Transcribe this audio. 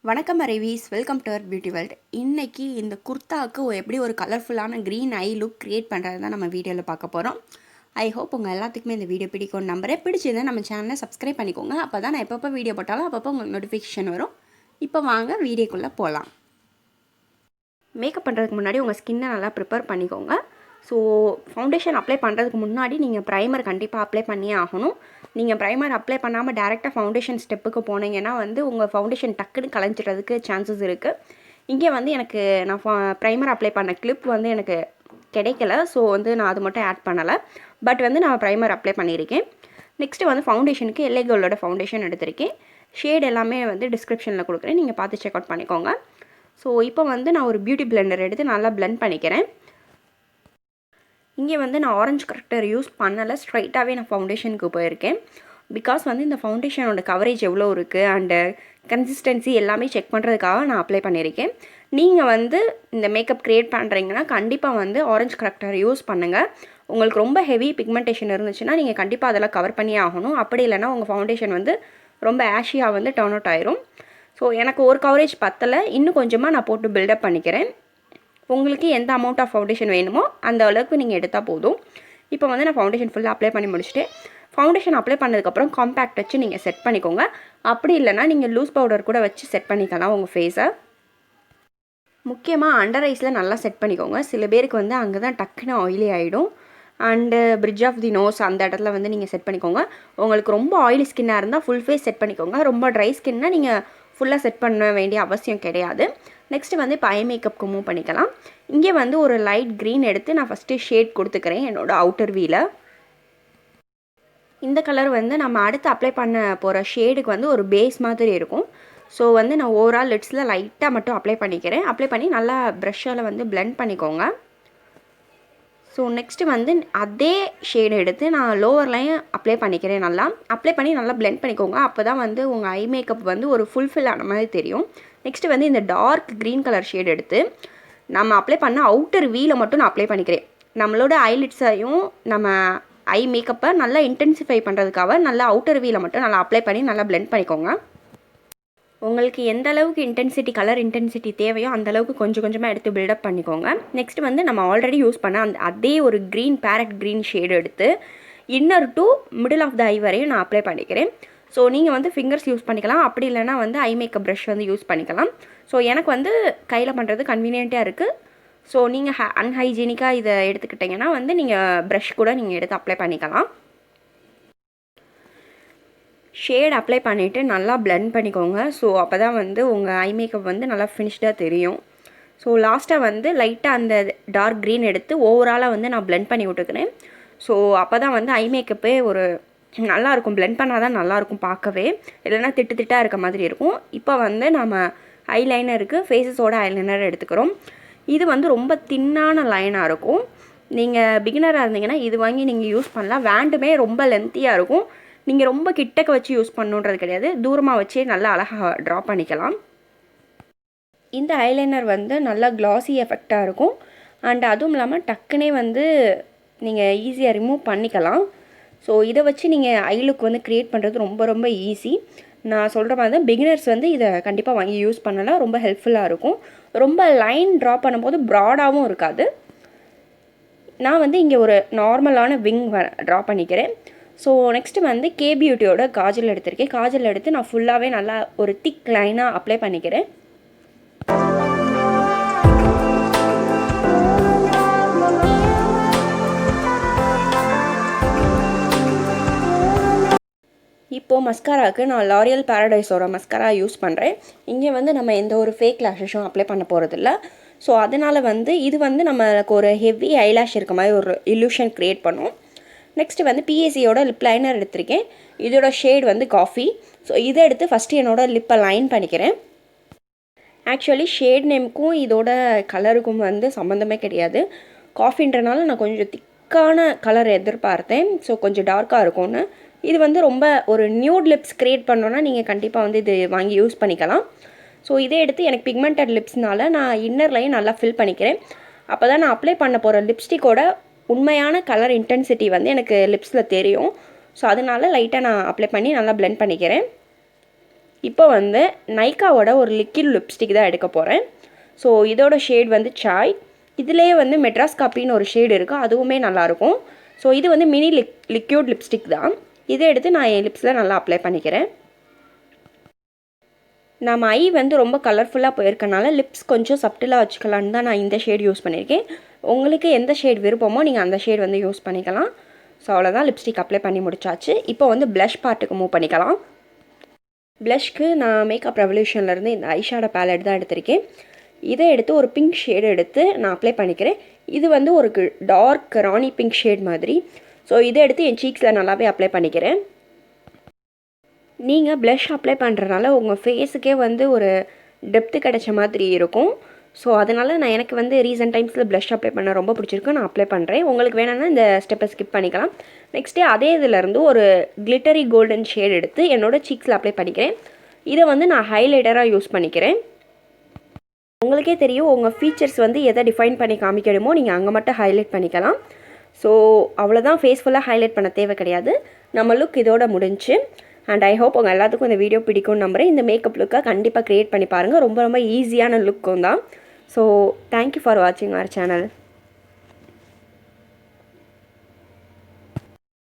வணக்கம் அரேவிஸ், welcome to our beauty world. இன்றைக்கி இந்த குர்தாவுக்கு எப்படி ஒரு கலர்ஃபுல்லான க்ரீன் ஐ லுக் க்ரியேட் பண்ணுறது தான் நம்ம வீடியோவில் பார்க்க போகிறோம். ஐ ஹோப் உங்கள் எல்லாத்துக்குமே இந்த வீடியோ பிடிக்கும்னு நம்புறேன். பிடிச்சதுன்னா நம்ம சேனலை சப்ஸ்கிரைப் பண்ணிக்கோங்க. அப்போ தான் நான் எப்பப்போ வீடியோ போட்டாலும் அப்பப்போ உங்களுக்கு நோட்டிஃபிகேஷன் வரும். இப்போ வாங்க வீடியோக்குள்ளே போகலாம். மேக்கப் பண்ணுறதுக்கு முன்னாடி உங்கள் ஸ்கின்னை நல்லா ப்ரிப்பேர் பண்ணிக்கோங்க. ஸோ ஃபவுண்டேஷன் அப்ளை பண்ணுறதுக்கு முன்னாடி நீங்கள் ப்ரைமர் கண்டிப்பாக அப்ளை பண்ணியே ஆகணும். நீங்கள் ப்ரைமர் அப்ளை பண்ணாமல் டேரெக்டாக ஃபவுண்டேஷன் ஸ்டெப்புக்கு போனீங்கன்னா உங்கள் ஃபவுண்டேஷன் டக்குன்னு கலைஞ்சிடுறதுக்கு சான்சஸ் இருக்குது. இங்கே எனக்கு நான் ப்ரைமர் அப்ளை பண்ண கிளிப் எனக்கு கிடைக்கல. ஸோ நான் அது மட்டும் ஆட் பண்ணலை. பட் நான் ப்ரைமர் அப்ளை பண்ணியிருக்கேன். நெக்ஸ்ட்டு ஃபவுண்டேஷனுக்கு L.A.Girlோட ஃபவுண்டேஷன் எடுத்திருக்கேன். ஷேட் எல்லாமே டிஸ்கிரிப்ஷனில் கொடுக்குறேன், நீங்கள் பார்த்து செக் அவுட் பண்ணிக்கோங்க. ஸோ இப்போ நான் ஒரு பியூட்டி பிளெண்டர் எடுத்து நல்லா பிளெண்ட் பண்ணிக்கிறேன். இங்கே நான் ஆரஞ்சு கரெக்டர் யூஸ் பண்ணலை, ஸ்ட்ரைட்டாகவே நான் ஃபவுண்டேஷனுக்கு போயிருக்கேன். பிகாஸ் இந்த ஃபவுண்டேஷனோட கவரேஜ் எவ்வளோ இருக்குது அண்டு கன்சிஸ்டன்சி எல்லாமே செக் பண்ணுறதுக்காக நான் அப்ளை பண்ணியிருக்கேன். நீங்கள் இந்த மேக்கப் க்ரியேட் பண்ணுறீங்கன்னா கண்டிப்பாக ஆரஞ்சு கரெக்டர் யூஸ் பண்ணுங்கள். உங்களுக்கு ரொம்ப ஹெவி பிக்மெண்டேஷன் இருந்துச்சுன்னா நீங்கள் கண்டிப்பாக அதெல்லாம் கவர் பண்ணியே ஆகணும். அப்படி இல்லைனா உங்கள் ஃபவுண்டேஷன் ரொம்ப ஆஷியாக டர்ன் அவுட் ஆயிரும். ஸோ எனக்கு ஒரு கவரேஜ் பத்தலை, இன்னும் கொஞ்சமாக நான் போட்டு பில்டப் பண்ணிக்கிறேன். உங்களுக்கு எந்த அமௌண்ட் ஆஃப் ஃபவுண்டேஷன் வேணுமோ அந்த அளவுக்கு நீங்கள் எடுத்தால் போதும். இப்போ நான் ஃபவுண்டேஷன் ஃபுல்லாக அப்ளை பண்ணி முடிச்சுட்டு, ஃபவுண்டேஷன் அப்ளை பண்ணதுக்கப்புறம் காம்பேக்ட் வச்சு நீங்கள் செட் பண்ணிக்கோங்க. அப்படி இல்லைனா நீங்கள் லூஸ் பவுடர் கூட வச்சு செட் பண்ணிக்கலாம் உங்கள் ஃபேஸை. முக்கியமாக அண்டர் ஐஸில் நல்லா செட் பண்ணிக்கோங்க. சில பேருக்கு அங்கே தான் டக்குன்னு ஆயிலி ஆகிடும். And bridge of the nose அந்த இடத்துல நீங்கள் செட் பண்ணிக்கோங்க. உங்களுக்கு ரொம்ப ஆயிலி ஸ்கின்னாக இருந்தால் ஃபுல் ஃபேஸ் செட் பண்ணிக்கோங்க. ரொம்ப ட்ரை ஸ்கின்னா நீங்கள் ஃபுல்லாக செட் பண்ண வேண்டிய அவசியம் கிடையாது. நெக்ஸ்ட்டு இப்போ ஐ மேக்கப்புக்கு மூவ் பண்ணிக்கலாம். இங்கே ஒரு லைட் க்ரீன் எடுத்து நான் ஃபஸ்ட்டு ஷேட் கொடுத்துக்கிறேன் என்னோடய அவுட்டர் வீல. இந்த கலர் நம்ம அடுத்து அப்ளை பண்ண போகிற ஷேடுக்கு ஒரு பேஸ் மாதிரி இருக்கும். ஸோ நான் ஓவரால் லிட்ஸில் லைட்டாக மட்டும் அப்ளை பண்ணிக்கிறேன். அப்ளை பண்ணி நல்லா ப்ரஷ்ஷால் பிளெண்ட் பண்ணிக்கோங்க. ஸோ நெக்ஸ்ட்டு அதே ஷேடு எடுத்து நான் லோவர்லையும் அப்ளை பண்ணிக்கிறேன். நல்லா அப்ளை பண்ணி நல்லா பிளெண்ட் பண்ணிக்கோங்க. அப்போ தான் உங்கள் ஐ மேக்கப் ஒரு ஃபுல்ஃபில் ஆன மாதிரி தெரியும். நெக்ஸ்ட்டு இந்த டார்க் க்ரீன் கலர் ஷேடு எடுத்து நம்ம அப்ளை பண்ண அவுட்டர் வீல மட்டும் நான் அப்ளை பண்ணிக்கிறேன். நம்மளோட ஐலிட்ஸையும் நம்ம ஐ மேக்கப்பை நல்லா இன்டென்சிஃபை பண்ணுறதுக்காக நல்லா அவுட்டர் வீல மட்டும் நல்லா அப்ளை பண்ணி நல்லா பிளெண்ட் பண்ணிக்கோங்க. உங்களுக்கு எந்த அளவுக்கு இன்டென்சிட்டி கலர் இன்டென்சிட்டி தேவையோ அந்தளவுக்கு கொஞ்சம் கொஞ்சமாக எடுத்து பில்டப் பண்ணிக்கோங்க. நெக்ஸ்ட் நம்ம ஆல்ரெடி யூஸ் பண்ண அதே ஒரு க்ரீன் பேரட் க்ரீன் ஷேடு எடுத்து inner to middle of the eye வரையும் நான் அப்ளை பண்ணிக்கிறேன். ஸோ நீங்கள் ஃபிங்கர்ஸ் யூஸ் பண்ணிக்கலாம், அப்படி இல்லைனா ஐ மேக்கப் ப்ரஷ் யூஸ் பண்ணிக்கலாம். ஸோ எனக்கு கையில் பண்ணுறது கன்வீனியண்ட்டாக இருக்குது. ஸோ நீங்கள் அன்ஹைஜீனிக்காக இதை எடுத்துக்கிட்டிங்கன்னா நீங்கள் ப்ரஷ் கூட நீங்கள் எடுத்து அப்ளை பண்ணிக்கலாம். ஷேட் அப்ளை பண்ணிவிட்டு நல்லா பிளெண்ட் பண்ணிக்கோங்க. ஸோ அப்போ தான் உங்கள் ஐ மேக்கப் நல்லா ஃபினிஷ்டாக தெரியும். ஸோ லாஸ்ட்டாக லைட்டாக அந்த டார்க் க்ரீன் எடுத்து ஓவராலாக நான் பிளெண்ட் பண்ணி விட்டுக்கிறேன். ஸோ அப்போ தான் ஐ மேக்கப்பே ஒரு நல்லாயிருக்கும். பிளெண்ட் பண்ணால் தான் நல்லாயிருக்கும் பார்க்கவே, இல்லைனா திட்டு திட்டாக இருக்க மாதிரி இருக்கும். இப்போ நம்ம ஐலைனருக்கு ஃபேஸஸோட ஐலைனர் எடுத்துக்கிறோம். இது ரொம்ப தின்னான லைனாக இருக்கும். நீங்கள் பிகினராக இருந்தீங்கன்னா இது வாங்கி நீங்கள் யூஸ் பண்ணலாம். வேண்டுமே ரொம்ப லென்த்தியாக இருக்கும். நீங்கள் ரொம்ப கிட்டக்க வச்சு யூஸ் பண்ணணுன்றது கிடையாது, தூரமாக வச்சே நல்லா அழகாக ட்ரா பண்ணிக்கலாம். இந்த ஐலைனர் நல்லா க்ளாஸி எஃபெக்டாக இருக்கும். அண்ட் அதுவும் இல்லாமல் டக்குனே நீங்கள் ஈஸியாக ரிமூவ் பண்ணிக்கலாம். ஸோ இதை வச்சு நீங்கள் ஐ லுக் க்ரியேட் பண்ணுறது ரொம்ப ரொம்ப ஈஸி. நான் சொல்கிற மாதிரி தான் பிகினர்ஸ் இதை கண்டிப்பாக வாங்கி யூஸ் பண்ணலாம். ரொம்ப ஹெல்ப்ஃபுல்லாக இருக்கும். ரொம்ப லைன் ட்ரா பண்ணும்போது ப்ராடாகவும் இருக்காது. நான் இங்கே ஒரு நார்மலான விங் ட்ரா பண்ணிக்கிறேன். ஸோ நெக்ஸ்ட்டு கே பியூட்டியோட காஜல் எடுத்திருக்கேன். காஜல் எடுத்து நான் ஃபுல்லாகவே நல்லா ஒரு திக் லைனாக அப்ளை பண்ணிக்கிறேன். இப்போது மஸ்காராவுக்கு நான் Loreal Paradiseோட மஸ்காரா யூஸ் பண்ணுறேன். இங்கே நம்ம எந்த ஒரு ஃபேக் லேஷஸும் அப்ளை பண்ண போகிறதில்ல. ஸோ அதனால் இது நம்மளுக்கு ஒரு ஹெவி ஐலாஷ் இருக்க மாதிரி ஒரு இல்யூஷன் க்ரியேட் பண்ணும். நெக்ஸ்ட்டு பிஎஸ்சியோட லிப் லைனர் எடுத்திருக்கேன். இதோட ஷேட் காஃபி. ஸோ இதை எடுத்து ஃபஸ்ட்டு என்னோடய லிப்பை லைன் பண்ணிக்கிறேன். ஆக்சுவலி ஷேட் நேமுக்கும் இதோட கலருக்கும் சம்மந்தமே கிடையாது. காஃபின்றனால நான் கொஞ்சம் திக்கான கலர் எதிர்பார்த்தேன். ஸோ கொஞ்சம் டார்க்காக இருக்கும்னு. இது ரொம்ப ஒரு நியூட் லிப்ஸ் க்ரியேட் பண்ணோன்னா நீங்கள் கண்டிப்பாக இது வாங்கி யூஸ் பண்ணிக்கலாம். ஸோ இதே எடுத்து எனக்கு பிக்மெண்டட் லிப்ஸ்னால நான் இன்னர்லையும் நல்லா ஃபில் பண்ணிக்கிறேன். அப்போ தான் நான் அப்ளை பண்ண போகிற லிப்ஸ்டிக்கோட உண்மையான கலர் இன்டென்சிட்டி எனக்கு லிப்ஸில் தெரியும். ஸோ அதனால லைட்டாக நான் அப்ளை பண்ணி நல்லா பிளெண்ட் பண்ணிக்கிறேன். இப்போ வந்து நைக்காவோட ஒரு லிக்விட் லிப்ஸ்டிக் தான் எடுக்க போகிறேன். ஸோ இதோட ஷேட் வந்து சாய். இதுலேயே வந்து மெட்ராஸ் காப்பின்னு ஒரு ஷேடு இருக்குது, அதுவுமே நல்லாயிருக்கும். ஸோ இது வந்து மினி லிக்விட் லிப்ஸ்டிக் தான். இதை எடுத்து நான் என் லிப்ஸில் நல்லா அப்ளை பண்ணிக்கிறேன். நம்ம ஐ வந்து ரொம்ப கலர்ஃபுல்லாக போயிருக்கனால லிப்ஸ் கொஞ்சம் சப்டிலாக வச்சுக்கலான்னு தான் நான் இந்த ஷேட் யூஸ் பண்ணியிருக்கேன். உங்களுக்கு எந்த ஷேட் விருப்பமோ நீங்கள் அந்த ஷேட் வந்து யூஸ் பண்ணிக்கலாம். ஸோ அவ்வளோதான், லிப்ஸ்டிக் அப்ளை பண்ணி முடிச்சாச்சு. இப்போ வந்து ப்ளஷ் பார்ட்டுக்கு மூவ் பண்ணிக்கலாம். ப்ளஷ்க்கு நான் மேக்கப் ரெவல்யூஷன்லேருந்து இந்த ஐஷேடோ பேலட் தான் எடுத்திருக்கேன். இதை எடுத்து ஒரு பிங்க் ஷேடு எடுத்து நான் அப்ளை பண்ணிக்கிறேன். இது வந்து ஒரு டார்க் ராணி பிங்க் ஷேட் மாதிரி. ஸோ இதை எடுத்து என் சீக்ஸில் நல்லாவே அப்ளை பண்ணிக்கிறேன். நீங்கள் ப்ளஷ் அப்ளை பண்ணுறதுனால உங்கள் ஃபேஸுக்கே வந்து ஒரு டெப்த்து கிடைச்ச மாதிரி இருக்கும். ஸோ அதனால் எனக்கு வந்து ரீசன்ட் டைம்ஸில் ப்ளஷ் அப்ளை பண்ண ரொம்ப பிடிச்சிருக்கு, நான் அப்ளை பண்ணுறேன். உங்களுக்கு வேணும்னா இந்த ஸ்டெப்பை ஸ்கிப் பண்ணிக்கலாம். நெக்ஸ்ட்டே அதே இதிலேருந்து ஒரு கிளிட்டரி கோல்டன் ஷேட் எடுத்து என்னோடய சீக்ஸில் அப்ளை பண்ணிக்கிறேன். இதை வந்து நான் ஹைலைட்டராக யூஸ் பண்ணிக்கிறேன். உங்களுக்கே தெரியும், உங்கள் ஃபீச்சர்ஸ் வந்து எதை டிஃபைன் பண்ணி காமிக்கணுமோ நீங்கள் அங்கே மட்டும் ஹைலைட் பண்ணிக்கலாம். ஸோ அவ்வளோதான், ஃபேஸ் ஃபுல்லாக ஹைலைட் பண்ண தேவை கிடையாது. நம்ம லுக் இதோட முடிஞ்சு. அண்ட் ஐ ஹோப் உங்கள் எல்லாத்துக்கும் இந்த வீடியோ பிடிக்கும்னு நம்புகிறேன். இந்த மேக்கப் லுக்கை கண்டிப்பாக க்ரியேட் பண்ணி பாருங்கள். ரொம்ப ரொம்ப ஈஸியான லுக்கும் தான். ஸோ தேங்க்யூ ஃபார் வாட்சிங் அவர் சேனல்.